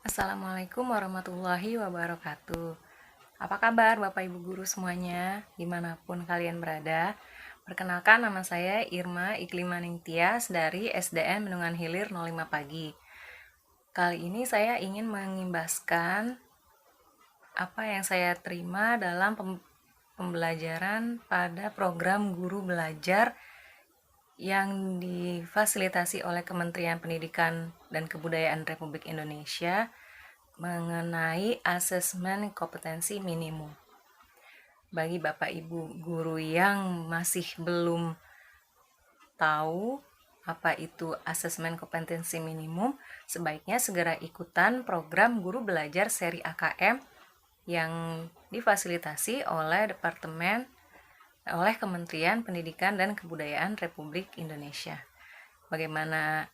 Assalamualaikum warahmatullahi wabarakatuh. Apa kabar Bapak Ibu Guru semuanya, dimanapun kalian berada? Perkenalkan, nama saya Irma Iklimaning Tias dari SDN Bendungan Hilir 05 Pagi. Kali ini saya ingin mengimbaskan apa yang saya terima dalam pembelajaran pada program Guru Belajar yang difasilitasi oleh Kementerian Pendidikan dan Kebudayaan Republik Indonesia mengenai asesmen kompetensi minimum. Bagi Bapak Ibu guru yang masih belum tahu apa itu asesmen kompetensi minimum, sebaiknya segera ikutan program Guru Belajar seri AKM yang difasilitasi oleh Kementerian Pendidikan dan Kebudayaan Republik Indonesia. Bagaimana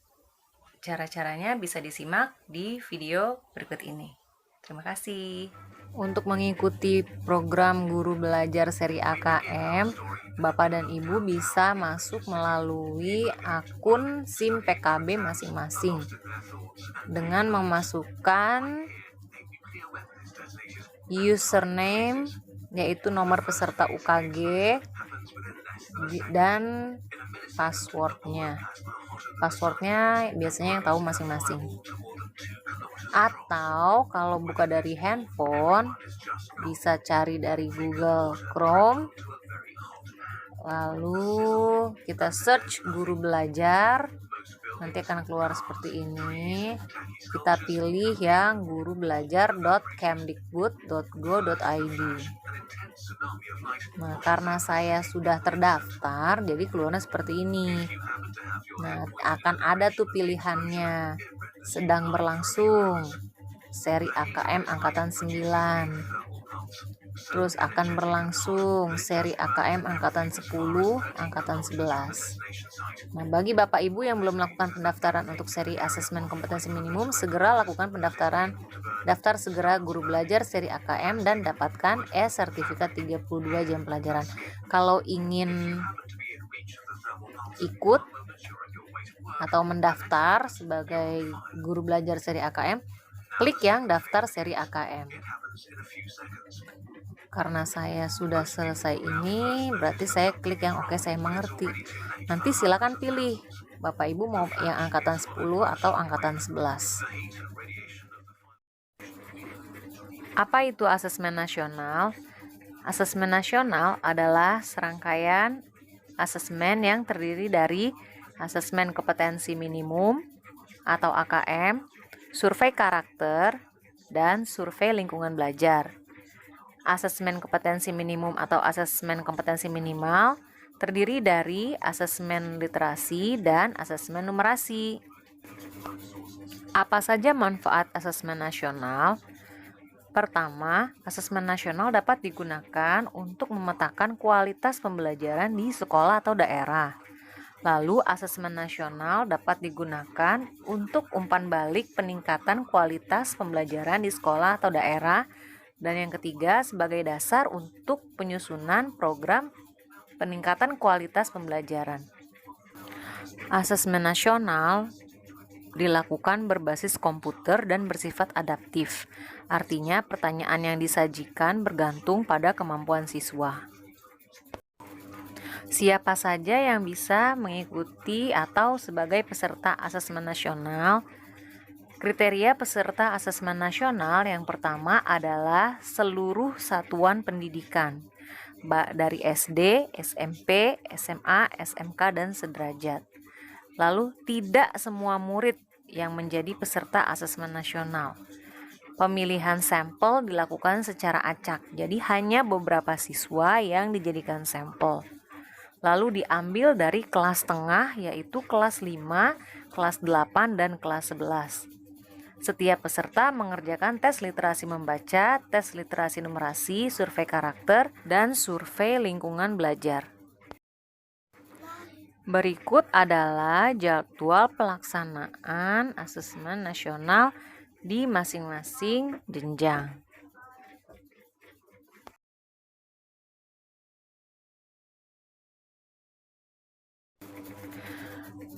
cara-caranya bisa disimak di video berikut ini. Terima kasih. Untuk mengikuti program Guru Belajar seri AKM, Bapak dan Ibu bisa masuk melalui akun SIM PKB masing-masing dengan memasukkan username yaitu nomor peserta UKG dan passwordnya. Passwordnya biasanya yang tahu masing-masing. Atau kalau buka dari handphone, bisa cari dari Google Chrome, lalu kita search Guru Belajar, nanti akan keluar seperti ini. Kita pilih yang gurubelajar.kemdikbud.go.id. Nah, karena saya sudah terdaftar, jadi keluarnya seperti ini. Nah, akan ada tuh pilihannya. Sedang berlangsung, seri AKM angkatan 9. Terus akan berlangsung seri AKM angkatan 10, angkatan 11. Nah, bagi Bapak Ibu yang belum melakukan pendaftaran untuk seri asesmen kompetensi minimum, segera lakukan pendaftaran. Daftar segera Guru Belajar seri AKM dan dapatkan sertifikat 32 jam pelajaran. Kalau ingin ikut atau mendaftar sebagai Guru Belajar seri AKM, klik yang daftar seri AKM. Karena saya sudah selesai ini, berarti saya klik yang oke, saya mengerti. Nanti silakan pilih Bapak Ibu mau yang angkatan 10 atau angkatan 11. Apa itu asesmen nasional? Asesmen nasional adalah serangkaian asesmen yang terdiri dari asesmen kompetensi minimum atau AKM, survei karakter, dan survei lingkungan belajar. Asesmen kompetensi minimum atau asesmen kompetensi minimal terdiri dari asesmen literasi dan asesmen numerasi. Apa saja manfaat asesmen nasional? Pertama, asesmen nasional dapat digunakan untuk memetakan kualitas pembelajaran di sekolah atau daerah. Lalu, asesmen nasional dapat digunakan untuk umpan balik peningkatan kualitas pembelajaran di sekolah atau daerah. Dan yang ketiga, sebagai dasar untuk penyusunan program peningkatan kualitas pembelajaran. Asesmen nasional dilakukan berbasis komputer dan bersifat adaptif. Artinya, pertanyaan yang disajikan bergantung pada kemampuan siswa. Siapa saja yang bisa mengikuti atau sebagai peserta asesmen nasional? Kriteria peserta asesmen nasional yang pertama adalah seluruh satuan pendidikan, dari SD, SMP, SMA, SMK, dan sederajat. Lalu tidak semua murid yang menjadi peserta asesmen nasional. Pemilihan sampel dilakukan secara acak, jadi hanya beberapa siswa yang dijadikan sampel. Lalu diambil dari kelas tengah, yaitu kelas 5, kelas 8, dan kelas 11. Setiap peserta mengerjakan tes literasi membaca, tes literasi numerasi, survei karakter, dan survei lingkungan belajar. Berikut adalah jadwal pelaksanaan asesmen nasional di masing-masing jenjang.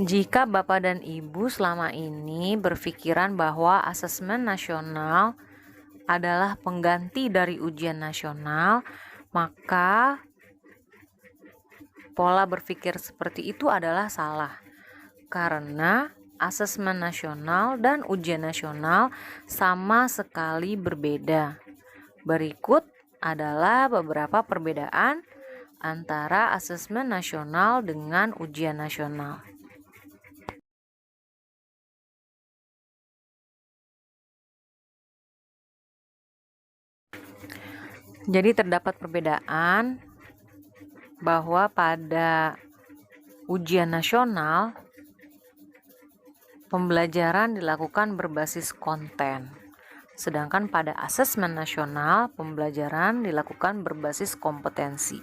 Jika Bapak dan Ibu selama ini berpikiran bahwa asesmen nasional adalah pengganti dari ujian nasional, maka pola berpikir seperti itu adalah salah. Karena asesmen nasional dan ujian nasional sama sekali berbeda. Berikut adalah beberapa perbedaan antara asesmen nasional dengan ujian nasional. Jadi terdapat perbedaan bahwa pada ujian nasional pembelajaran dilakukan berbasis konten, sedangkan pada asesmen nasional pembelajaran dilakukan berbasis kompetensi.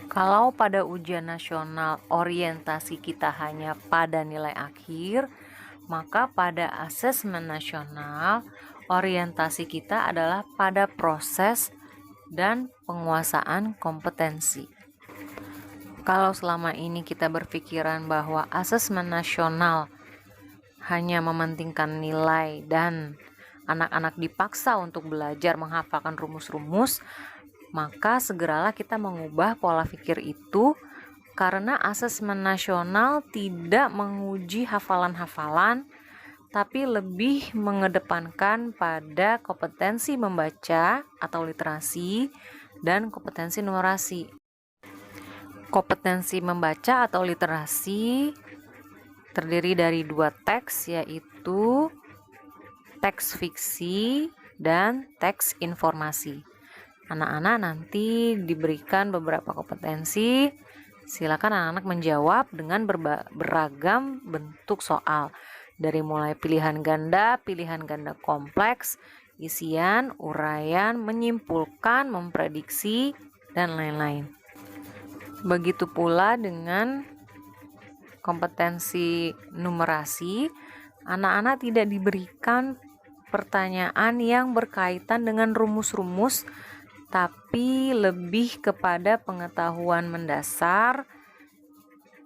Kalau pada ujian nasional orientasi kita hanya pada nilai akhir, maka pada asesmen nasional orientasi kita adalah pada proses dan penguasaan kompetensi. Kalau selama ini kita berpikiran bahwa asesmen nasional hanya mementingkan nilai dan anak-anak dipaksa untuk belajar menghafalkan rumus-rumus, maka segeralah kita mengubah pola pikir itu, karena asesmen nasional tidak menguji hafalan-hafalan, tapi lebih mengedepankan pada kompetensi membaca atau literasi dan kompetensi numerasi. Kompetensi membaca atau literasi terdiri dari 2 teks, yaitu teks fiksi dan teks informasi. Anak-anak nanti diberikan beberapa kompetensi, silakan anak-anak menjawab dengan beragam bentuk soal, dari mulai pilihan ganda kompleks, isian, uraian, menyimpulkan, memprediksi, dan lain-lain. Begitu pula dengan kompetensi numerasi, anak-anak tidak diberikan pertanyaan yang berkaitan dengan rumus-rumus, tapi lebih kepada pengetahuan mendasar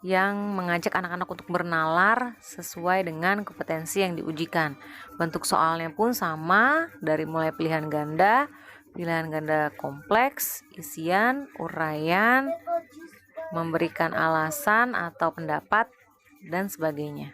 yang mengajak anak-anak untuk bernalar sesuai dengan kompetensi yang diujikan. Bentuk soalnya pun sama, dari mulai pilihan ganda kompleks, isian, uraian, memberikan alasan atau pendapat, dan sebagainya.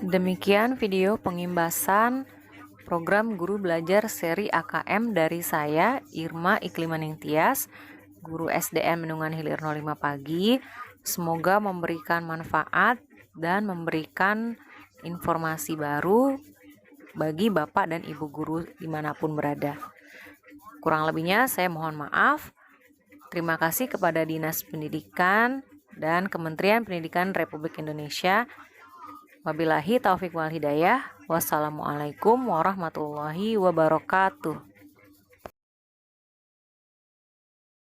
Demikian video pengimbasan program Guru Belajar seri AKM dari saya, Irma Iklimaning Tias, Guru SDN Bendungan Hilir 05 Pagi. Semoga memberikan manfaat dan memberikan informasi baru bagi Bapak dan Ibu guru dimanapun berada. Kurang lebihnya saya mohon maaf. Terima kasih kepada Dinas Pendidikan dan Kementerian Pendidikan Republik Indonesia. Wabillahi taufiq wal hidayah. Wassalamualaikum warahmatullahi wabarakatuh.